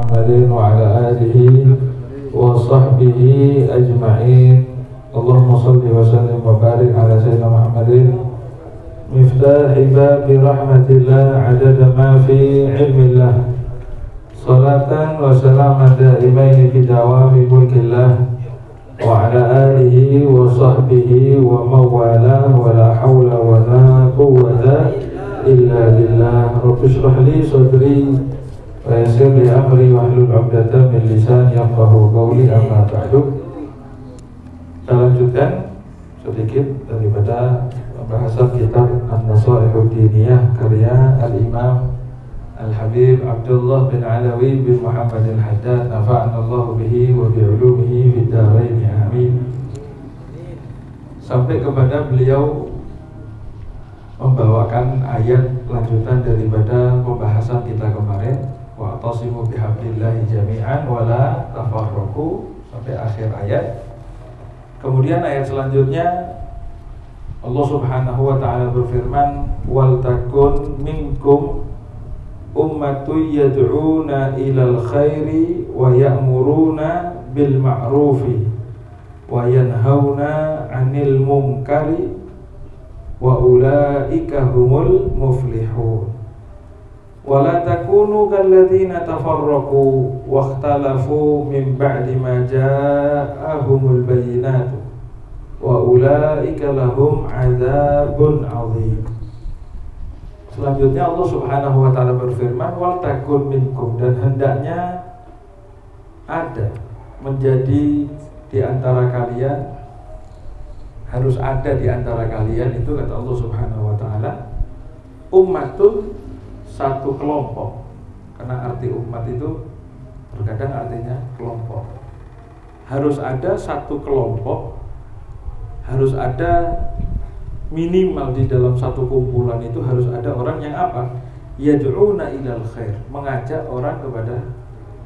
محمد وعلى آله وصحبه أجمعين. اللهم صل وسلم وبارك على سيدنا محمد مفتاح باب رحمة الله عدد ما في علم الله، صلاة وسلاما دائمين في دوام ملك الله وعلى آله وصحبه ومن والاه ولا حول ولا قوة إلا بالله. رب اشرح لي صدري ويسر لي أمري واحلل عقدة من lisani yafqahu qawli. Amma ba'du. Kita lanjutkan sedikit daripada pembahasan kitab An-Nasaihud Diniyah karya Al-Imam Al-Habib Abdullah bin Alawi bin Muhammad Al-Haddad, nafa'anallahu bihi wa bi'ulumihi fid dharain, amin. Sampai kepada beliau membawakan ayat lanjutan daripada pembahasan kita kemarin, wa'tasimu bihablillahi jami'an wa la tafarraqu, sampai akhir ayat. Kemudian ayat selanjutnya Allah Subhanahu wa taala berfirman, wal takun minkum ummatun yad'una ilal khairi wa ya'muruna bil ma'rufi wa yanhauna 'anil munkari wa ulaika humul muflihun. Wa la takunu kalladzina tafarraqu wa ikhtalafu min ba'di ma ja'ahumul bayyinatu wa ulaika lahum 'adzabun 'adzim. Selanjutnya Allah Subhanahu wa taala berfirman, wal takun minkum, dan hendaknya ada menjadi di antara kalian, harus ada di antara kalian itu, kata Allah Subhanahu wa taala, ummatun, satu kelompok. Karena arti umat itu terkadang artinya kelompok. Harus ada satu kelompok, harus ada minimal di dalam satu kumpulan itu harus ada orang yang apa? Yad'una ilal khair, mengajak orang kepada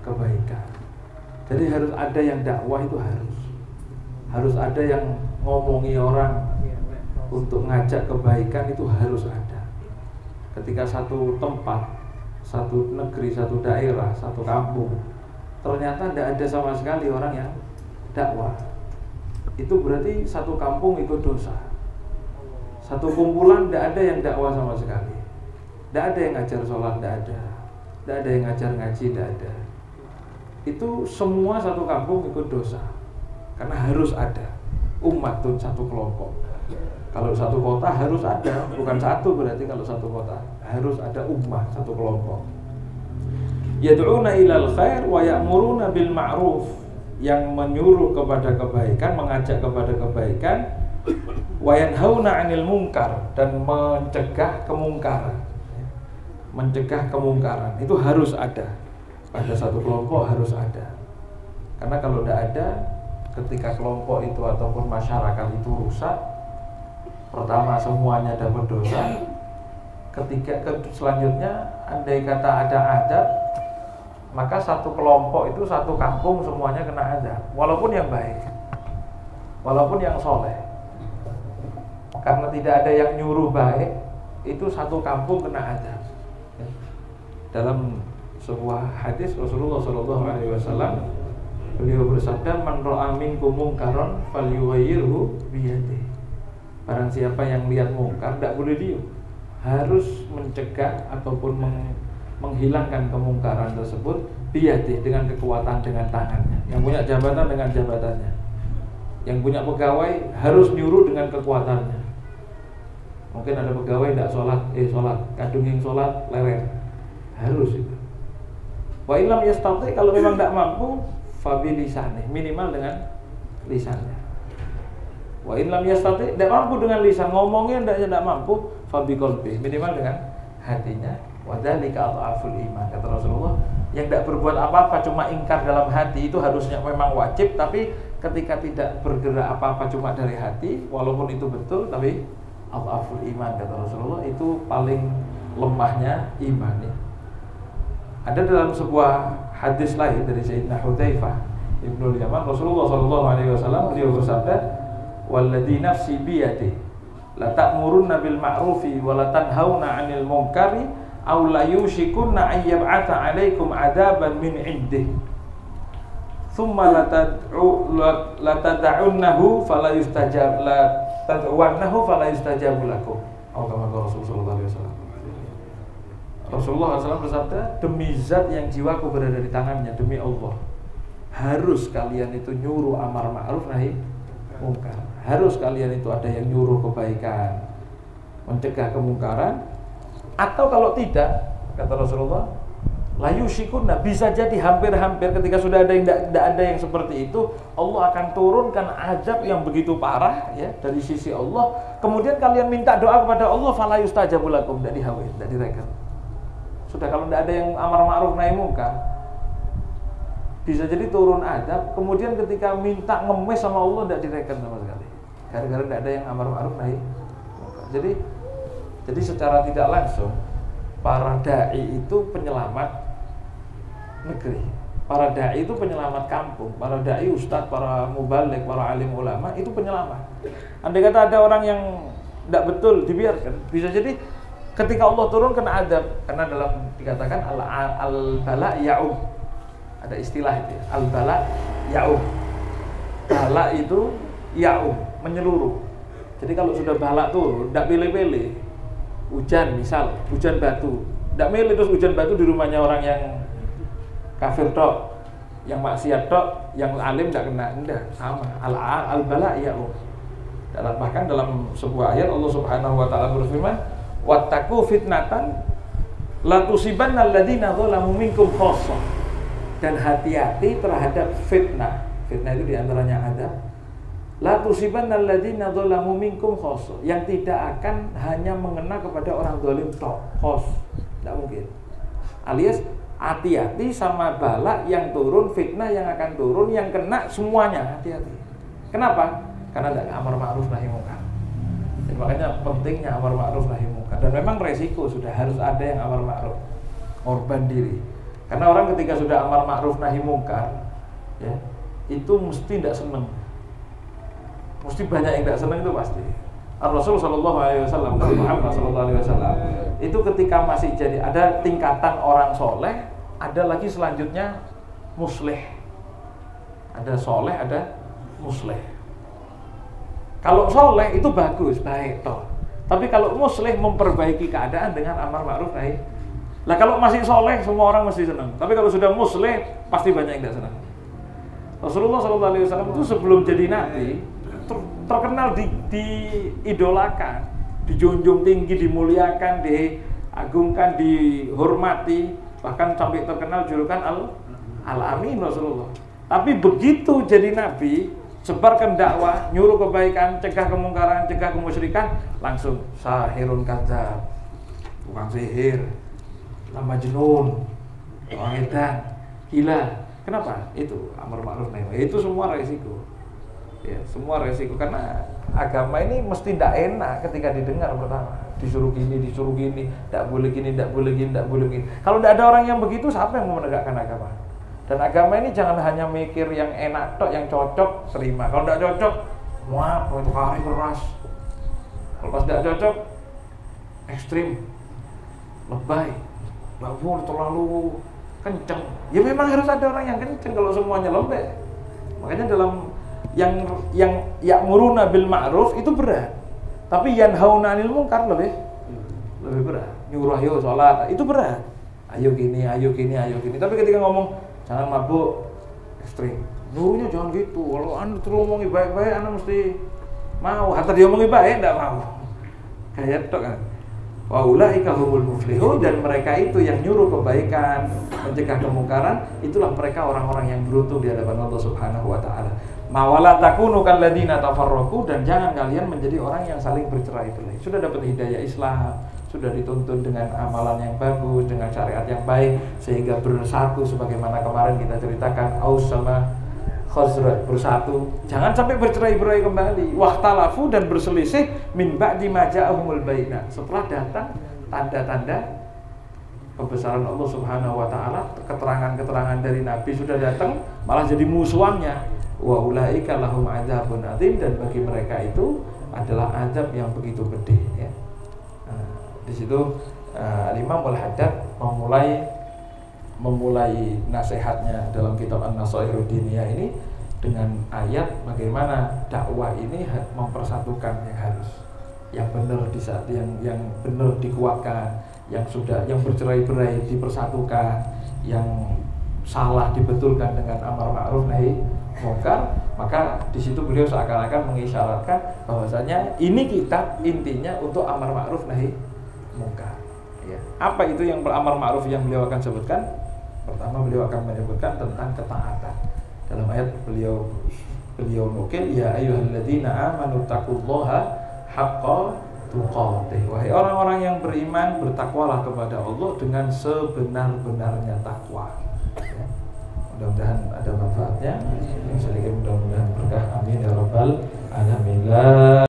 kebaikan. Jadi harus ada yang dakwah, itu harus ada yang ngomongi orang untuk ngajak kebaikan, itu harus ada. Ketika satu tempat, satu negeri, satu daerah, satu kampung ternyata tidak ada sama sekali orang yang dakwah, itu berarti satu kampung ikut dosa. Satu kumpulan tidak ada yang dakwah sama sekali, tidak ada yang ngajar sholat, tidak ada yang ngajar ngaji, tidak ada. Itu semua satu kampung ikut dosa. Karena harus ada ummatun, satu kelompok. Kalau satu kota harus ada, bukan satu berarti kalau satu kota, harus ada ummah, satu kelompok. Yad'una ilal khair wa ya'muruna bil ma'ruf, yang menyuruh kepada kebaikan, mengajak kepada kebaikan, wa yanhauna 'anil munkar, dan mencegah kemungkaran. Mencegah kemungkaran itu harus ada. Pada satu kelompok harus ada. Karena kalau tidak ada, ketika kelompok itu ataupun masyarakat itu rusak, pertama semuanya dapat dosa. Ketika selanjutnya, andai kata ada adab, maka satu kelompok itu, satu kampung semuanya kena adab, walaupun yang baik, walaupun yang soleh. Karena tidak ada yang nyuruh baik, itu satu kampung kena adab. Dalam sebuah hadis Rasulullah SAW, beliau bersabda, man ra'a minkum munkaran falyughayyirhu biyadihi. Barang siapa yang lihat mungkar, tidak boleh diam, harus mencegah ataupun menghilangkan kemungkaran tersebut biyadihi, dengan kekuatan, dengan tangannya. Yang punya jabatan dengan jabatannya, yang punya pegawai harus nyuruh dengan kekuatannya. Mungkin ada pegawai tidak sholat, kadung yang sholat lewat, harus itu. Wa illam yastati, kalau memang tidak mampu, fabi lisanih, minimal dengan lisannya. Wa illam yastati, tidak mampu dengan lisan, ngomongnya tidak mampu, fabi qalbi, minimal dengan hatinya. Wa dzalika adhaful iman, kata Rasulullah. Yang tidak berbuat apa-apa, cuma ingkar dalam hati, itu harusnya memang wajib, tapi ketika tidak bergerak apa-apa cuma dari hati, walaupun itu betul, tapi adhaful iman, kata Rasulullah, itu paling lemahnya iman ya. Ada dalam sebuah hadis lain dari Sayyidina Hudzaifah Ibnul Yaman, Rasulullah SAW beliau bersabda, walladzi nafsi biyadihi la ta'murunna bil ma'rufi wa la tanhauna 'anil munkari aw la yushikunna ayyab'ata 'alaikum 'adaban min 'indih thumma latad'unnahu fala yustajab lakum. Rasulullah SAW bersabda, demi zat yang jiwaku berada di tangannya, demi Allah, harus kalian itu nyuruh amar ma'ruf nahi mungkar. Harus kalian itu ada yang nyuruh kebaikan, mencegah kemungkaran. Atau kalau tidak, kata Rasulullah, la yushikuna, bisa jadi hampir-hampir ketika sudah ada yang tidak ada yang seperti itu, Allah akan turunkan azab yang begitu parah ya dari sisi Allah. Kemudian kalian minta doa kepada Allah, fala yustajabu lakum, tidak dihawai, tidak direken. Sudah kalau tidak ada yang amar ma'ruf nahi mungkar, bisa jadi turun azab. Kemudian ketika minta ngemis sama Allah, tidak direken sama sekali, gara-gara tidak ada yang amar ma'ruf nahi mungkar. Jadi secara tidak langsung para dai itu penyelamat negeri, para dai itu penyelamat kampung, para dai ustadz, para mubalik, para alim ulama itu penyelamat. Andai kata ada orang yang tidak betul dibiarkan, bisa jadi ketika Allah turun kena adab. Karena dalam dikatakan al-bala ya'um, ada istilah itu ya, al-bala ya'um. Bala itu ya'um, menyeluruh. Jadi kalau sudah bala turun, tidak pilih-pilih. Hujan misal, hujan batu, tidak milih terus hujan batu di rumahnya orang yang kafir tok, yang maksiat tok, yang alim tidak kena, enggak, sama. Al-bala ya'um. Bahkan dalam sebuah ayat Allah Subhanahu wa taala berfirman, wattaqu fitnatan la tusibanna alladziina dzalamu minkum khassah. Dan hati-hati terhadap fitnah. Fitnah itu diantaranya adab. La tusibanna alladziina dzalamu minkum khassah, yang tidak akan hanya mengena kepada orang zalim tok, khos. Tidak mungkin. Alias hati-hati sama bala yang turun, fitnah yang akan turun, yang kena semuanya, hati-hati. Kenapa? Karena tidak amar ma'ruf nahi mungkar. Jadi makanya pentingnya amar ma'ruf nahi mungkar. Dan memang resiko sudah harus ada yang amar ma'ruf, korban diri. Karena orang ketika sudah amar ma'ruf nahi mungkar, ya, itu mesti tidak senang. Mesti banyak yang tidak senang, itu pasti. Rasul sallallahu alaihi wasallam, Muhammad sallallahu alaihi wasallam, itu ketika masih jadi ada tingkatan orang soleh, ada lagi selanjutnya musleh. Ada soleh, ada musleh. Kalau soleh itu bagus, baik toh. Tapi kalau musleh memperbaiki keadaan dengan amar ma'ruf nahi. Lah kalau masih soleh semua orang mesti senang. Tapi kalau sudah musleh pasti banyak yang tidak senang. Rasulullah sallallahu alaihi wasallam itu sebelum jadi nabi terkenal diidolakan, dijunjung tinggi, dimuliakan, diagungkan, dihormati, bahkan sampai terkenal julukan al-amin Rasulullah. Tapi begitu jadi nabi, sebarkan dakwah, nyuruh kebaikan, cegah kemungkaran, cegah kemusyrikan, langsung sahirun kadzab, tukang sihir, majnun, orang edan, gila. Kenapa? Itu amar ma'ruf nahi. Itu semua resiko. Ya, semua resiko, karena agama ini mesti tidak enak ketika didengar pertama. Disuruh gini, tidak boleh gini, tidak boleh gini, tidak boleh gini. Kalau tidak ada orang yang begitu, siapa yang mau menegakkan agama? Dan agama ini jangan hanya mikir yang enak tok, yang cocok terima. Kalau tidak cocok, wah, itu kari keras. Kalau pas tidak cocok, ekstrim, lebay, bawur terlalu kenceng. Ya memang harus ada orang yang kenceng kalau semuanya lembek. Makanya dalam yang ya'muruna bil ma'ruf itu berat. Tapi yanhauna 'anil munkar lebih berat. Nyuruh ayo salat itu berat. Ayo gini. Tapi ketika ngomong jangan mabuk, ekstrim. Nyuruhnya jangan gitu. Kalau anda terus ngomongi baik-baik, anda mesti mau. Hatta dia ngomongi baik, enggak mau. Kayak tok kan. Wa ulaika humul muflihun, dan mereka itu yang nyuruh kebaikan, mencegah kemungkaran, itulah mereka orang-orang yang beruntung di hadapan Allah Subhanahu wa taala. Mawala takunu kalladzina tafarraqu, dan jangan kalian menjadi orang yang saling bercerai-berai. Sudah dapat hidayah Islam, sudah dituntun dengan amalan yang bagus, dengan syariat yang baik, sehingga bersatu sebagaimana kemarin kita ceritakan Aus sama Khazraj bersatu. Jangan sampai bercerai-berai kembali. Wahtalafu, dan berselisih min ba'di ma ja'ahumul bayyinat, setelah datang tanda-tanda kebesaran Allah Subhanahu wa taala, keterangan-keterangan dari nabi sudah datang, malah jadi musuhannya. Wa ulaika lahum adzabun adzim, dan bagi mereka itu adalah azab yang begitu pedih ya. Nah, di situ Imam Al-Haddad memulai nasihatnya dalam kitab An-Nasaihud Diniyah ini dengan ayat bagaimana dakwah ini mempersatukan yang benar di saat yang benar dikuatkan, yang bercerai-berai dipersatukan, yang salah dibetulkan dengan amar ma'ruf nahi munkar. Maka di situ beliau seakan-akan mengisyaratkan bahwasanya ini kitab intinya untuk amar ma'ruf nahi munkar. Ya. Apa itu yang beramar ma'ruf yang beliau akan sebutkan? Pertama beliau akan menyebutkan tentang ketaatan. Dalam ayat beliau nukil, ya ayyuhalladzina amanu taqullaha haqqa tuqatih. Wahai orang-orang yang beriman, bertakwalah kepada Allah dengan sebenar-benarnya takwa. Ya. Mudah-mudahan ada manfaatnya. Yang sedikit mudah-mudahan berkah. Amin ya rabbal alamin.